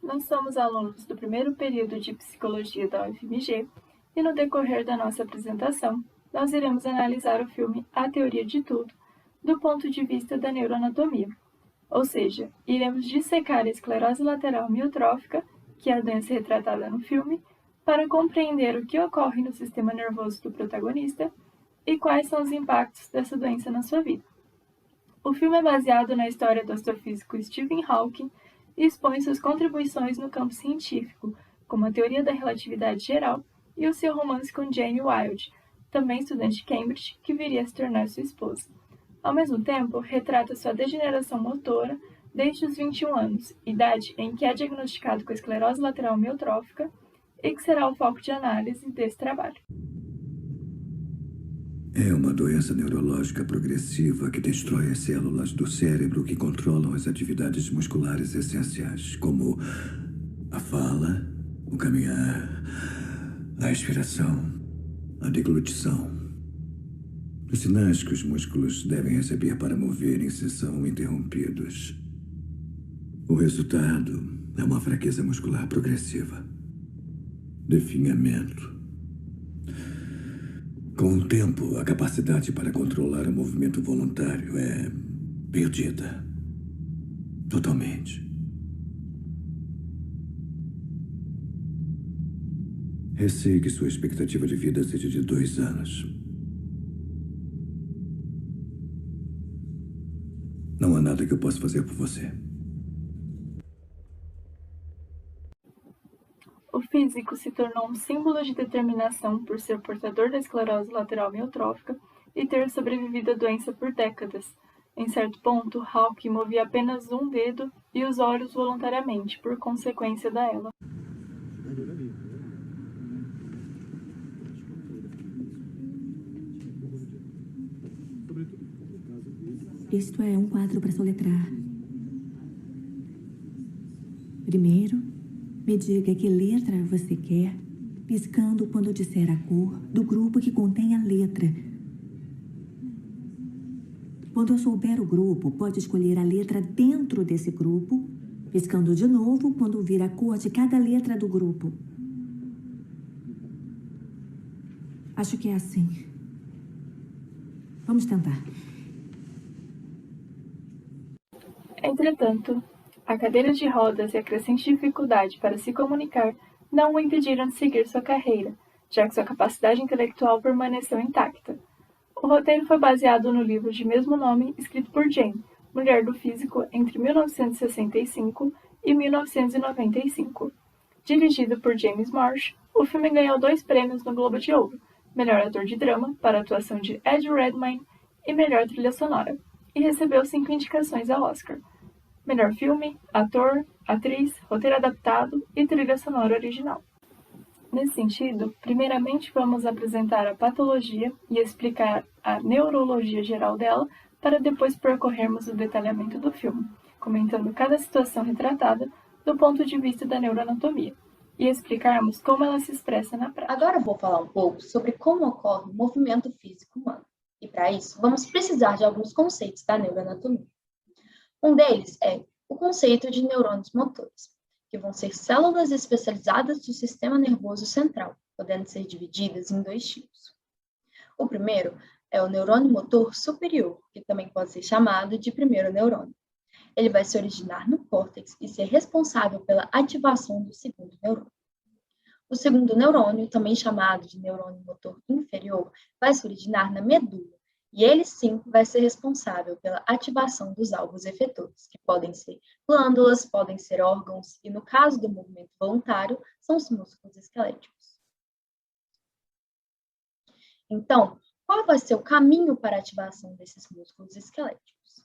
nós somos alunos do primeiro período de Psicologia da UFMG e no decorrer da nossa apresentação, nós iremos analisar o filme A Teoria de Tudo, do ponto de vista da neuroanatomia. Ou seja, iremos dissecar a esclerose lateral amiotrófica, que é a doença retratada no filme, para compreender o que ocorre no sistema nervoso do protagonista e quais são os impactos dessa doença na sua vida. O filme é baseado na história do astrofísico Stephen Hawking e expõe suas contribuições no campo científico, como a teoria da relatividade geral e o seu romance com Jane Wilde, também estudante de Cambridge, que viria a se tornar sua esposa. Ao mesmo tempo, retrata sua degeneração motora desde os 21 anos, idade em que é diagnosticado com esclerose lateral amiotrófica e que será o foco de análise desse trabalho. É uma doença neurológica progressiva que destrói as células do cérebro que controlam as atividades musculares essenciais, como a fala, o caminhar, a respiração, a deglutição. Os sinais que os músculos devem receber para moverem-se são interrompidos. O resultado é uma fraqueza muscular progressiva. Definhamento. Com o tempo, a capacidade para controlar o movimento voluntário é perdida. Totalmente. Receio que sua expectativa de vida seja de 2 anos. Não há nada que eu possa fazer por você. O físico se tornou um símbolo de determinação por ser portador da esclerose lateral amiotrófica e ter sobrevivido à doença por décadas. Em certo ponto, Hawking movia apenas um dedo e os olhos voluntariamente, por consequência da ELA. Isto é um quadro para soletrar. Primeiro, me diga que letra você quer, piscando quando disser a cor do grupo que contém a letra. Quando eu souber o grupo, pode escolher a letra dentro desse grupo, piscando de novo quando vir a cor de cada letra do grupo. Acho que é assim. Vamos tentar. Entretanto, a cadeira de rodas e a crescente dificuldade para se comunicar não o impediram de seguir sua carreira, já que sua capacidade intelectual permaneceu intacta. O roteiro foi baseado no livro de mesmo nome escrito por Jane, mulher do físico, entre 1965 e 1995. Dirigido por James Marsh, o filme ganhou 2 prêmios no Globo de Ouro, melhor ator de drama para a atuação de Ed Redmayne e melhor trilha sonora, e recebeu 5 indicações ao Oscar. Melhor filme, ator, atriz, roteiro adaptado e trilha sonora original. Nesse sentido, primeiramente vamos apresentar a patologia e explicar a neurologia geral dela, para depois percorrermos o detalhamento do filme, comentando cada situação retratada do ponto de vista da neuroanatomia, e explicarmos como ela se expressa na prática. Agora vou falar um pouco sobre como ocorre o movimento físico humano. E para isso, vamos precisar de alguns conceitos da neuroanatomia. Um deles é o conceito de neurônios motores, que vão ser células especializadas do sistema nervoso central, podendo ser divididas em 2 tipos. O primeiro é o neurônio motor superior, que também pode ser chamado de primeiro neurônio. Ele vai se originar no córtex e ser responsável pela ativação do segundo neurônio. O segundo neurônio, também chamado de neurônio motor inferior, vai se originar na medula, e ele sim vai ser responsável pela ativação dos alvos efetores, que podem ser glândulas, podem ser órgãos, e no caso do movimento voluntário, são os músculos esqueléticos. Então, qual vai ser o caminho para a ativação desses músculos esqueléticos?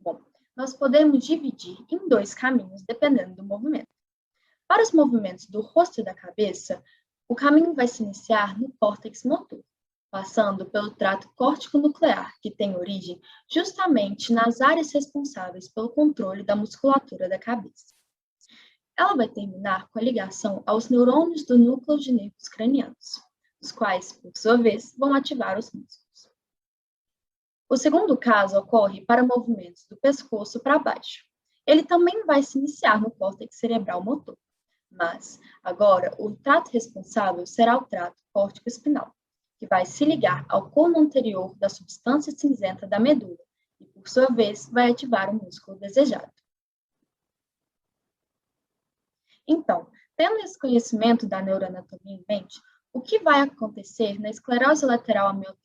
Bom, nós podemos dividir em 2 caminhos, dependendo do movimento. Para os movimentos do rosto e da cabeça, o caminho vai se iniciar no córtex motor, passando pelo trato córtico-nuclear, que tem origem justamente nas áreas responsáveis pelo controle da musculatura da cabeça. Ela vai terminar com a ligação aos neurônios do núcleo de nervos cranianos, os quais, por sua vez, vão ativar os músculos. O segundo caso ocorre para movimentos do pescoço para baixo, Ele também vai se iniciar no córtex cerebral motor. Mas, agora, o trato responsável será o trato córtico-espinal, que vai se ligar ao cono anterior da substância cinzenta da medula e, por sua vez, vai ativar o músculo desejado. Então, tendo esse conhecimento da neuroanatomia em mente, o que vai acontecer na esclerose lateral amiotrófica?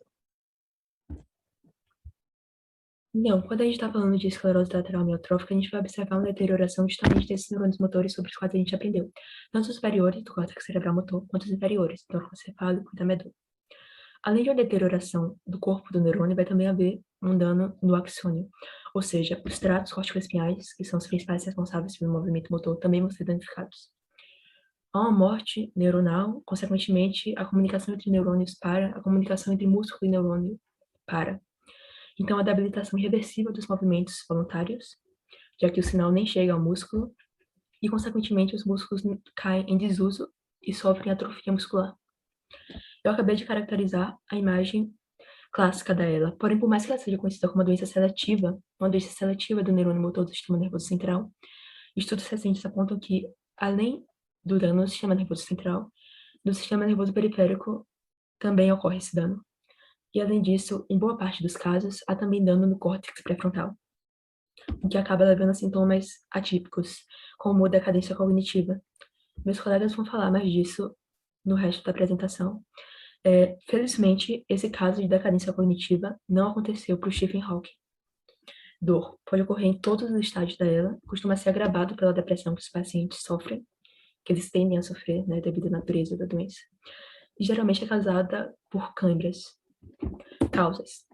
Não, quando a gente está falando de esclerose lateral amiotrófica, a gente vai observar uma deterioração justamente desses neurônios motores sobre os quais a gente aprendeu, tanto os superiores do córtex cerebral motor, quanto os inferiores, do tronco cefálico e da medula. Além de uma deterioração do corpo do neurônio, vai também haver um dano no axônio, ou seja, os tratos corticoespinhais, que são os principais responsáveis pelo movimento motor, também vão ser danificados. Há uma morte neuronal, consequentemente, a comunicação entre neurônios para, a comunicação entre músculo e neurônio para. Então, a debilitação irreversível dos movimentos voluntários, já que o sinal nem chega ao músculo, e, consequentemente, os músculos caem em desuso e sofrem atrofia muscular. Eu acabei de caracterizar a imagem clássica da ELA, porém, por mais que ela seja conhecida como uma doença seletiva do neurônio motor do sistema nervoso central, estudos recentes apontam que, além do dano no sistema nervoso central, no sistema nervoso periférico também ocorre esse dano. E, além disso, em boa parte dos casos, há também dano no córtex pré-frontal, o que acaba levando a sintomas atípicos, como a decadência cognitiva. Meus colegas vão falar mais disso no resto da apresentação. Felizmente, esse caso de decadência cognitiva não aconteceu para o Stephen Hawking. Dor pode ocorrer em todos os estágios da ELA, costuma ser agravado pela depressão que os pacientes sofrem, que eles tendem a sofrer, né, devido à natureza da doença. E geralmente é causada por câimbras. Causas.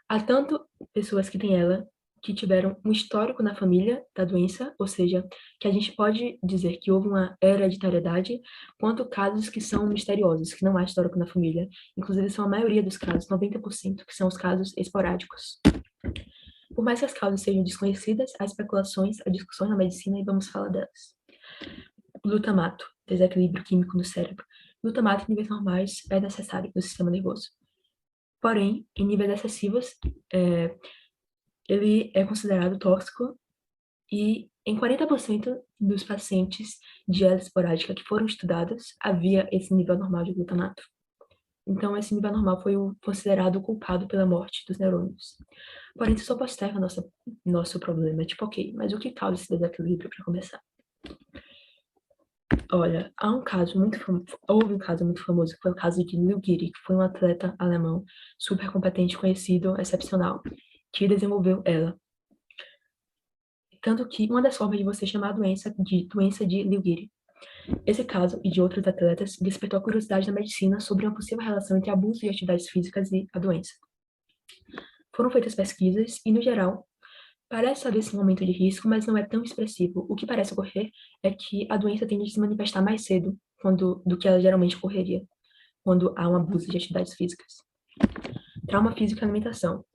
Há tanto pessoas que têm ela que tiveram um histórico na família da doença, ou seja, que a gente pode dizer que houve uma hereditariedade, quanto casos que são misteriosos, que não há histórico na família. Inclusive, são a maioria dos casos, 90%, que são os casos esporádicos. Por mais que as causas sejam desconhecidas, há especulações, há discussões na medicina e vamos falar delas. Glutamato, desequilíbrio químico no cérebro. Glutamato em níveis normais é necessário no sistema nervoso. Porém, em níveis excessivos, ele é considerado tóxico e em 40% dos pacientes de ELA esporádica que foram estudados, havia esse nível normal de glutamato. Então, esse nível normal foi considerado o culpado pela morte dos neurônios. Porém, isso só posterga nosso problema. Tipo, ok, mas o que causa esse desequilíbrio para começar? Olha, houve um caso muito famoso, que foi o caso de Lou Gehrig, que foi um atleta alemão super competente, conhecido, excepcional, que desenvolveu ela. Tanto que uma das formas de você chamar a doença de Lou Gehrig. Esse caso e de outros atletas despertou a curiosidade da medicina sobre uma possível relação entre abuso de atividades físicas e a doença. Foram feitas pesquisas e, no geral, parece haver esse momento de risco, mas não é tão expressivo. O que parece ocorrer é que a doença tende a se manifestar mais cedo do que ela geralmente ocorreria, quando há um abuso de atividades físicas. Trauma físico e alimentação.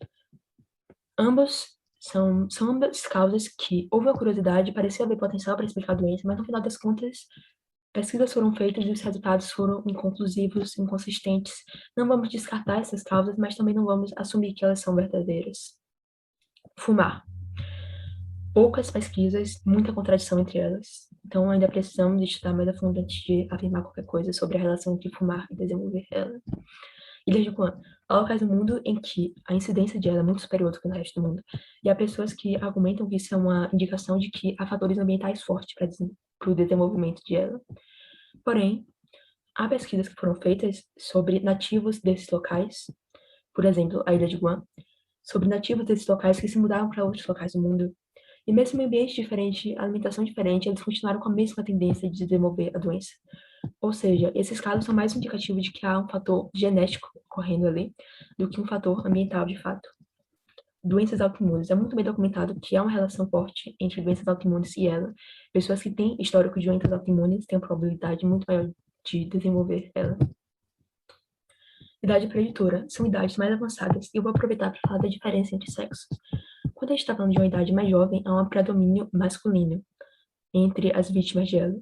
Ambos são ambas causas que houve uma curiosidade, parecia haver potencial para explicar a doença, mas no final das contas, pesquisas foram feitas e os resultados foram inconclusivos, inconsistentes. Não vamos descartar essas causas, mas também não vamos assumir que elas são verdadeiras. Fumar. Poucas pesquisas, muita contradição entre elas. Então, ainda precisamos de estudar mais a fundo antes de afirmar qualquer coisa sobre a relação entre fumar e desenvolver ela. E desde quando? Há locais do mundo em que a incidência de ela é muito superior do que no resto do mundo. E há pessoas que argumentam que isso é uma indicação de que há fatores ambientais fortes para o desenvolvimento de ela. Porém, há pesquisas que foram feitas sobre nativos desses locais, por exemplo, a ilha de Guam, sobre nativos desses locais que se mudaram para outros locais do mundo. E mesmo em ambiente diferente, alimentação diferente, eles continuaram com a mesma tendência de desenvolver a doença. Ou seja, esses casos são mais indicativos de que há um fator genético ocorrendo ali do que um fator ambiental de fato. Doenças autoimunes. É muito bem documentado que há uma relação forte entre doenças autoimunes e ela. Pessoas que têm histórico de doenças autoimunes têm uma probabilidade muito maior de desenvolver ela. Idade preditora. São idades mais avançadas e eu vou aproveitar para falar da diferença entre sexos. Quando a gente está falando de uma idade mais jovem, há um predomínio masculino entre as vítimas de ela.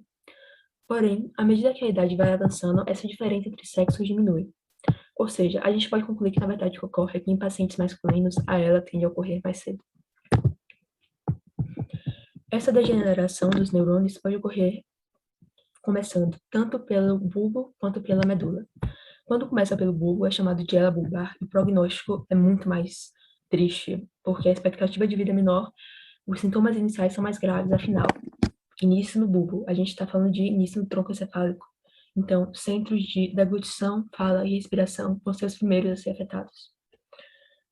Porém, à medida que a idade vai avançando, essa diferença entre sexos diminui. Ou seja, a gente pode concluir que, na verdade, o que ocorre é que em pacientes masculinos, a ela tende a ocorrer mais cedo. Essa degeneração dos neurônios pode ocorrer começando tanto pelo bulbo quanto pela medula. Quando começa pelo bulbo, é chamado de ela bulbar, e o prognóstico é muito mais triste, porque a expectativa de vida é menor, os sintomas iniciais são mais graves, afinal. Início no bulbo, a gente está falando de início no tronco encefálico. Então, centros de deglutição, fala e respiração vão ser os primeiros a ser afetados.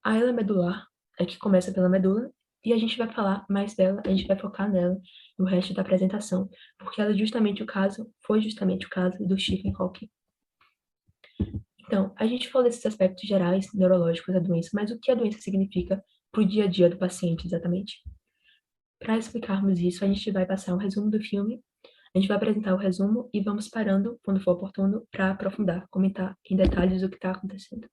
A ela medular é que começa pela medula, e a gente vai falar mais dela, a gente vai focar nela no resto da apresentação, porque ela é foi justamente o caso do Stephen Hawking. Então, a gente falou desses aspectos gerais, neurológicos da doença, mas o que a doença significa para o dia a dia do paciente, exatamente? Para explicarmos isso, a gente vai passar um resumo do filme, a gente vai apresentar o resumo e vamos parando, quando for oportuno, para aprofundar, comentar em detalhes o que está acontecendo.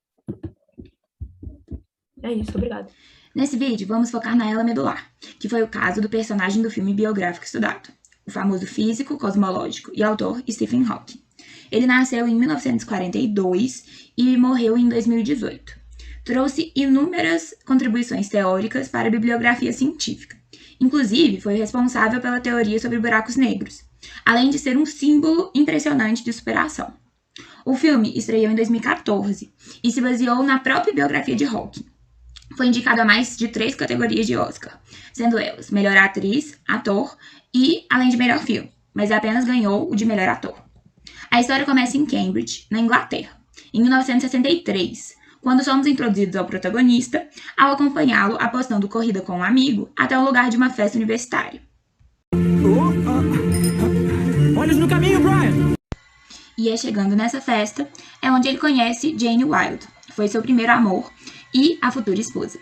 É isso, obrigada. Nesse vídeo, vamos focar na ela medular, que foi o caso do personagem do filme biográfico estudado, o famoso físico, cosmológico e autor Stephen Hawking. Ele nasceu em 1942 e morreu em 2018. Trouxe inúmeras contribuições teóricas para a bibliografia científica. Inclusive, foi responsável pela teoria sobre buracos negros, além de ser um símbolo impressionante de superação. O filme estreou em 2014 e se baseou na própria biografia de Hawking. Foi indicado a mais de 3 categorias de Oscar, sendo elas melhor atriz, ator e além de melhor filme, mas apenas ganhou o de melhor ator. A história começa em Cambridge, na Inglaterra, em 1963, quando somos introduzidos ao protagonista ao acompanhá-lo apostando corrida com um amigo até o lugar de uma festa universitária. Olhos no caminho, Brian! E é chegando nessa festa é onde ele conhece Jane Wilde, que foi seu primeiro amor, e a futura esposa.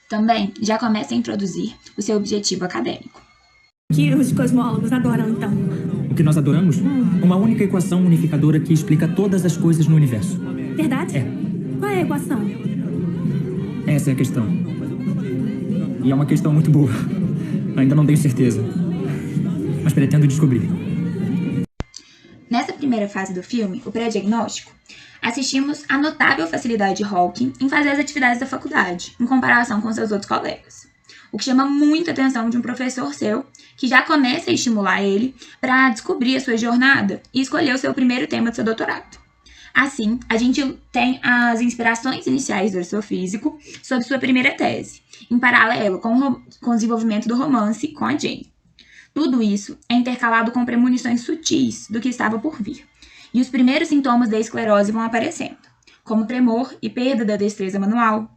Também já começa a introduzir o seu objetivo acadêmico. Que os cosmólogos adoram, então. O que nós adoramos? Uma única equação unificadora que explica todas as coisas no universo. Verdade? É. Qual é a equação? Essa é a questão. E é uma questão muito boa. Ainda não tenho certeza. Mas pretendo descobrir. Nessa primeira fase do filme, o pré-diagnóstico, assistimos a notável facilidade de Hawking em fazer as atividades da faculdade, em comparação com seus outros colegas. O que chama muita atenção de um professor seu, que já começa a estimular ele para descobrir a sua jornada e escolher o seu primeiro tema de seu doutorado. Assim, a gente tem as inspirações iniciais do seu físico sobre sua primeira tese, em paralelo com o desenvolvimento do romance com a Jane. Tudo isso é intercalado com premonições sutis do que estava por vir, e os primeiros sintomas da esclerose vão aparecendo, como tremor e perda da destreza manual.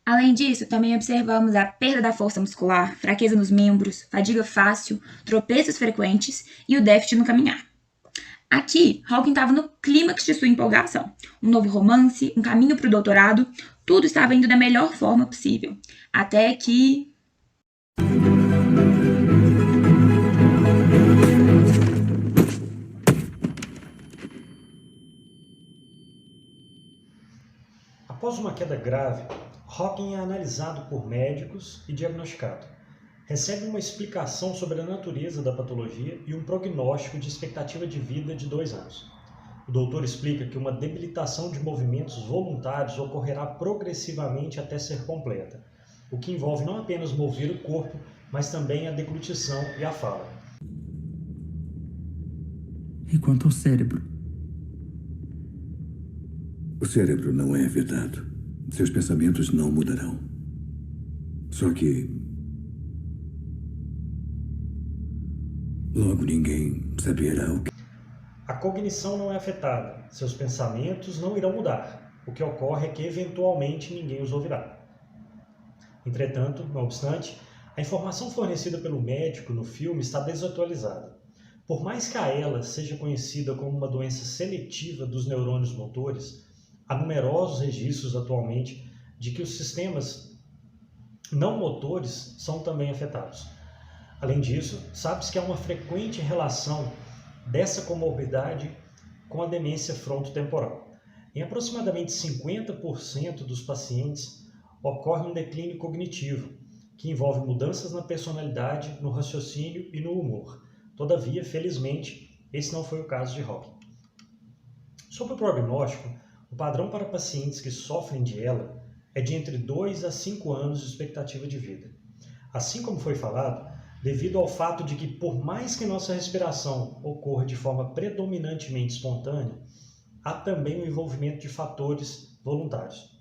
Além disso, também observamos a perda da força muscular, fraqueza nos membros, fadiga fácil, tropeços frequentes e o déficit no caminhar. Aqui, Hawking estava no clímax de sua empolgação. Um novo romance, um caminho para o doutorado, tudo estava indo da melhor forma possível. Até que... Após uma queda grave, Hawking é analisado por médicos e diagnosticado. Recebe uma explicação sobre a natureza da patologia e um prognóstico de expectativa de vida de 2 anos. O doutor explica que uma debilitação de movimentos voluntários ocorrerá progressivamente até ser completa, o que envolve não apenas mover o corpo, mas também a deglutição e a fala. E quanto ao cérebro? O cérebro não é afetado. Seus pensamentos não mudarão. Só que... logo ninguém saberá o que... A cognição não é afetada. Seus pensamentos não irão mudar. O que ocorre é que, eventualmente, ninguém os ouvirá. Entretanto, não obstante, a informação fornecida pelo médico no filme está desatualizada. Por mais que a ELA seja conhecida como uma doença seletiva dos neurônios motores, há numerosos registros atualmente de que os sistemas não motores são também afetados. Além disso, sabe-se que há uma frequente relação dessa comorbidade com a demência frontotemporal. Em aproximadamente 50% dos pacientes, ocorre um declínio cognitivo, que envolve mudanças na personalidade, no raciocínio e no humor. Todavia, felizmente, esse não foi o caso de Hawking. Sobre o prognóstico, o padrão para pacientes que sofrem de ELA é de entre 2 a 5 anos de expectativa de vida. Assim como foi falado, devido ao fato de que, por mais que nossa respiração ocorra de forma predominantemente espontânea, há também o envolvimento de fatores voluntários.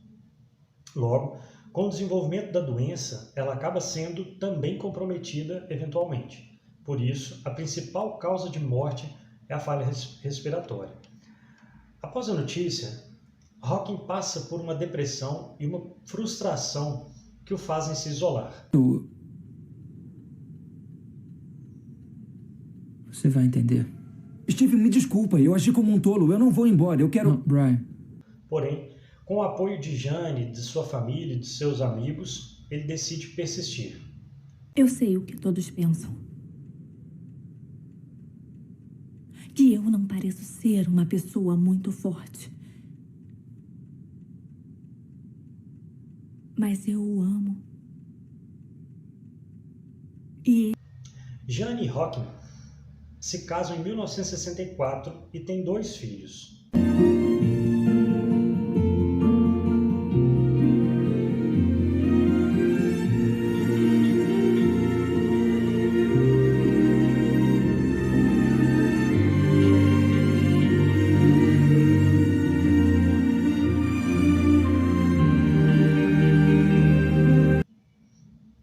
Logo, com o desenvolvimento da doença, ela acaba sendo também comprometida eventualmente. Por isso, a principal causa de morte é a falha respiratória. Após a notícia, Hawking passa por uma depressão e uma frustração que o fazem se isolar. Você vai entender. Steve, me desculpa, eu agi como um tolo, eu não vou embora, eu quero... Não, Brian. Porém, com o apoio de Jane, de sua família e de seus amigos, ele decide persistir. Eu sei o que todos pensam. Que eu não pareço ser uma pessoa muito forte. Mas eu o amo. E... Jane e Hawking se casam em 1964 e têm 2 filhos.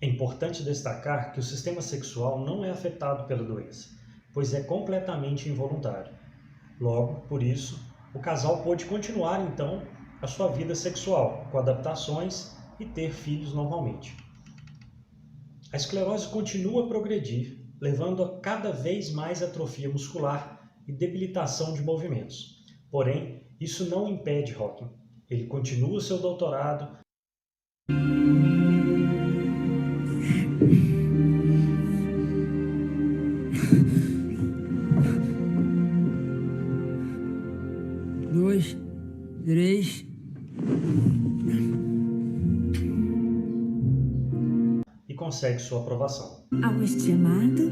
É importante destacar que o sistema sexual não é afetado pela doença, pois é completamente involuntário. Logo, por isso, o casal pôde continuar, então, a sua vida sexual, com adaptações e ter filhos normalmente. A esclerose continua a progredir, levando a cada vez mais atrofia muscular e debilitação de movimentos. Porém, isso não impede Hawking. Ele continua seu doutorado. Dois, três... E consegue sua aprovação. ao estimado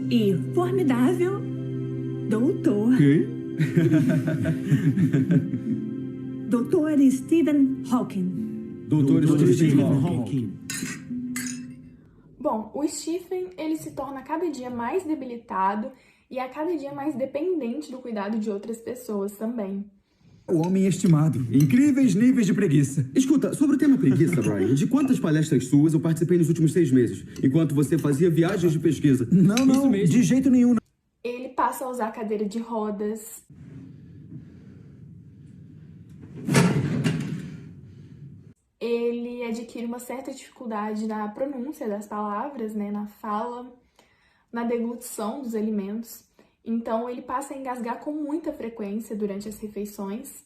e formidável doutor... Quê? Doutor Stephen Hawking. Doutor Stephen Hawking. Bom, o Stephen, ele se torna cada dia mais debilitado e a cada dia mais dependente do cuidado de outras pessoas também. O homem estimado. Incríveis níveis de preguiça. Escuta, sobre o tema preguiça, Brian, de quantas palestras suas eu participei nos últimos 6 meses, enquanto você fazia viagens de pesquisa? Não, de jeito nenhum. Ele passa a usar cadeira de rodas. Ele adquire uma certa dificuldade na pronúncia das palavras, né, na fala, na deglutição dos alimentos. Então, ele passa a engasgar com muita frequência durante as refeições.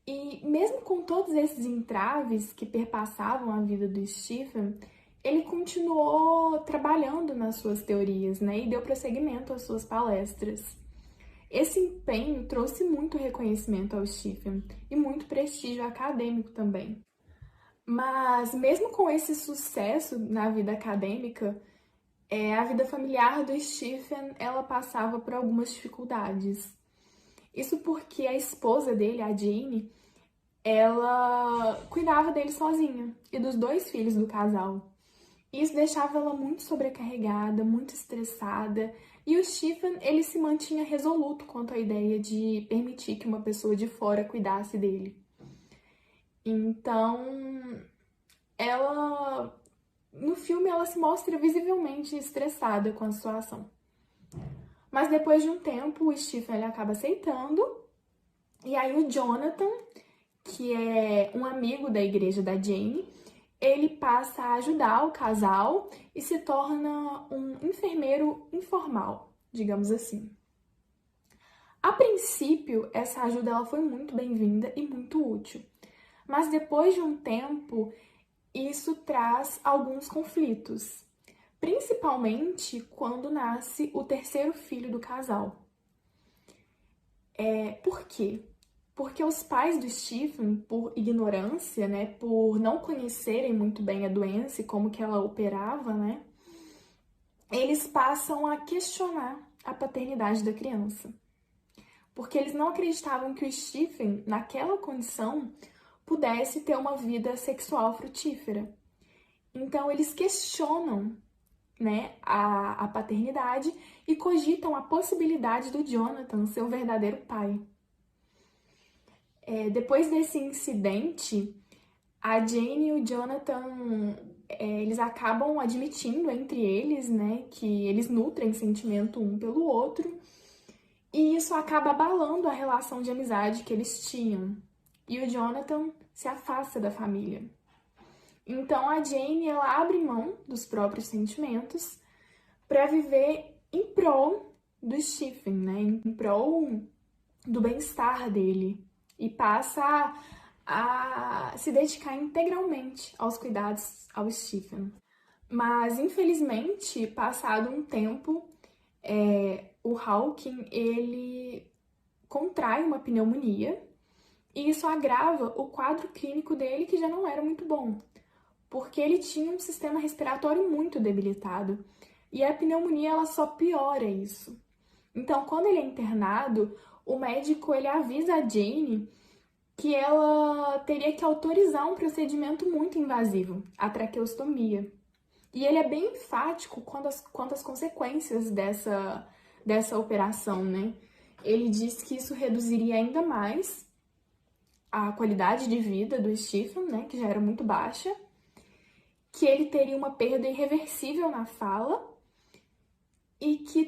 E mesmo com todos esses entraves que perpassavam a vida do Stephen, ele continuou trabalhando nas suas teorias, né, e deu prosseguimento às suas palestras. Esse empenho trouxe muito reconhecimento ao Stephen e muito prestígio acadêmico também. Mas mesmo com esse sucesso na vida acadêmica, a vida familiar do Stephen, ela passava por algumas dificuldades. Isso porque a esposa dele, a Jane, ela cuidava dele sozinha e dos 2 filhos do casal. Isso deixava ela muito sobrecarregada, muito estressada, e o Stephen, ele se mantinha resoluto quanto à ideia de permitir que uma pessoa de fora cuidasse dele. Então, no filme, ela se mostra visivelmente estressada com a situação. Mas depois de um tempo, o Stephen ele acaba aceitando, e aí o Jonathan, que é um amigo da igreja da Jane, ele passa a ajudar o casal e se torna um enfermeiro informal, digamos assim. A princípio, essa ajuda ela foi muito bem-vinda e muito útil. Mas depois de um tempo, isso traz alguns conflitos, principalmente quando nasce o 3º filho do casal. Por quê? porque os pais do Stephen, por ignorância, né, por não conhecerem muito bem a doença e como que ela operava, né, eles passam a questionar a paternidade da criança. Porque eles não acreditavam que o Stephen, naquela condição, pudesse ter uma vida sexual frutífera. Então, eles questionam, né, a paternidade e cogitam a possibilidade do Jonathan ser o verdadeiro pai. Depois desse incidente, a Jane e o Jonathan, eles acabam admitindo entre eles, né, que eles nutrem sentimento um pelo outro, e isso acaba abalando a relação de amizade que eles tinham. E o Jonathan se afasta da família. Então a Jane, ela abre mão dos próprios sentimentos para viver em prol do Stephen, né, em prol do bem-estar dele, e passa a se dedicar integralmente aos cuidados ao Stephen. Mas, infelizmente, passado um tempo, o Hawking, ele contrai uma pneumonia e isso agrava o quadro clínico dele, que já não era muito bom, porque ele tinha um sistema respiratório muito debilitado e a pneumonia ela só piora isso. Então, quando ele é internado, o médico ele avisa a Jane que ela teria que autorizar um procedimento muito invasivo, a traqueostomia. E ele é bem enfático quanto às consequências dessa operação, né? Ele diz que isso reduziria ainda mais a qualidade de vida do Stephen, né, que já era muito baixa, que ele teria uma perda irreversível na fala e que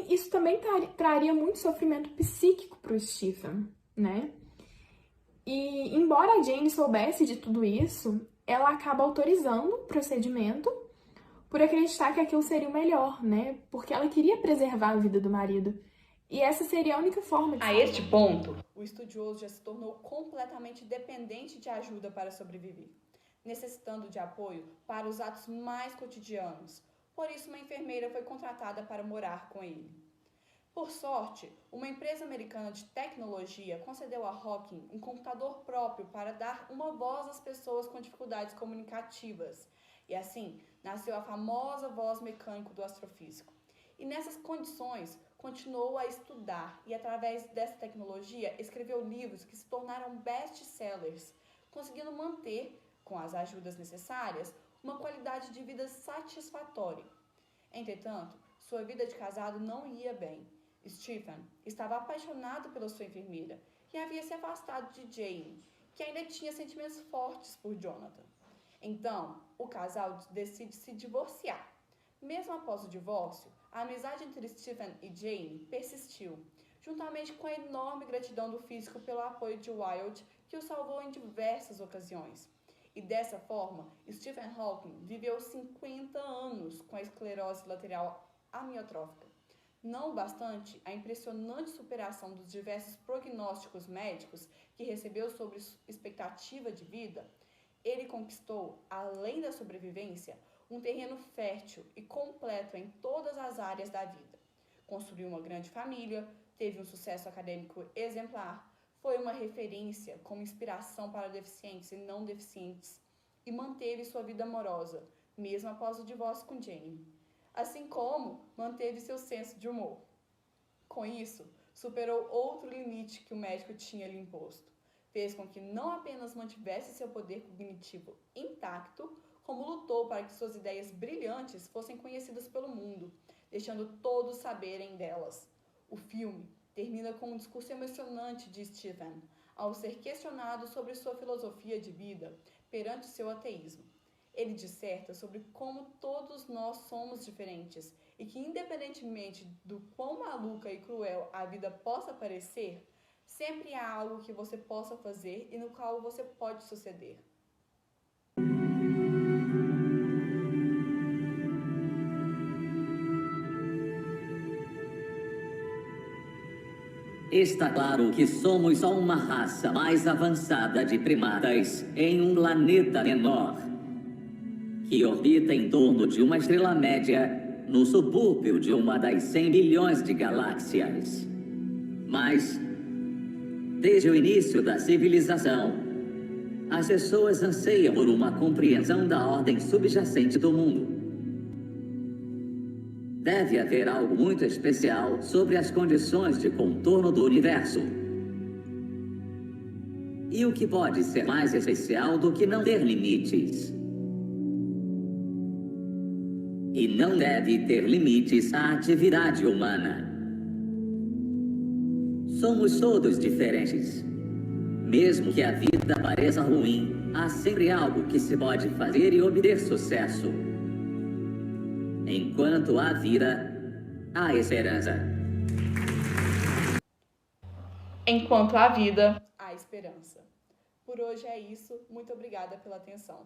isso também traria muito sofrimento psíquico para o Stephen, né? E embora a Jane soubesse de tudo isso, ela acaba autorizando o procedimento por acreditar que aquilo seria o melhor, né? Porque ela queria preservar a vida do marido. E essa seria a única forma de... A este ponto, o estudioso já se tornou completamente dependente de ajuda para sobreviver, necessitando de apoio para os atos mais cotidianos. Por isso, uma enfermeira foi contratada para morar com ele. Por sorte, uma empresa americana de tecnologia concedeu a Hawking um computador próprio para dar uma voz às pessoas com dificuldades comunicativas. E assim, nasceu a famosa voz mecânica do astrofísico. E nessas condições, continuou a estudar e, através dessa tecnologia, escreveu livros que se tornaram best-sellers, conseguindo manter, com as ajudas necessárias, uma qualidade de vida satisfatória. Entretanto, sua vida de casado não ia bem. Stephen estava apaixonado pela sua enfermeira e havia se afastado de Jane, que ainda tinha sentimentos fortes por Jonathan. Então, o casal decide se divorciar. Mesmo após o divórcio, a amizade entre Stephen e Jane persistiu, juntamente com a enorme gratidão do físico pelo apoio de Wilde, que o salvou em diversas ocasiões. E dessa forma, Stephen Hawking viveu 50 anos com a esclerose lateral amiotrófica. Não bastante a impressionante superação dos diversos prognósticos médicos que recebeu sobre expectativa de vida, ele conquistou, além da sobrevivência, um terreno fértil e completo em todas as áreas da vida. Construiu uma grande família, teve um sucesso acadêmico exemplar, foi uma referência como inspiração para deficientes e não deficientes e manteve sua vida amorosa, mesmo após o divórcio com Jane. Assim como manteve seu senso de humor. Com isso, superou outro limite que o médico tinha lhe imposto. Fez com que não apenas mantivesse seu poder cognitivo intacto, como lutou para que suas ideias brilhantes fossem conhecidas pelo mundo, deixando todos saberem delas. O filme termina com um discurso emocionante de Stephen, ao ser questionado sobre sua filosofia de vida perante o seu ateísmo. Ele disserta sobre como todos nós somos diferentes e que, independentemente do quão maluca e cruel a vida possa parecer, sempre há algo que você possa fazer e no qual você pode suceder. Está claro que somos só uma raça mais avançada de primatas em um planeta menor, que orbita em torno de uma estrela média no subúrbio de uma das 100 bilhões de galáxias. Mas Desde o início da civilização, as pessoas anseiam por uma compreensão da ordem subjacente do mundo. Deve haver algo muito especial sobre as condições de contorno do universo. E o que pode ser mais especial do que não ter limites? E não deve ter limites à atividade humana. Somos todos diferentes. Mesmo que a vida pareça ruim, há sempre algo que se pode fazer e obter sucesso. Enquanto há vida, há esperança. Enquanto há vida, há esperança. Por hoje é isso. Muito obrigada pela atenção.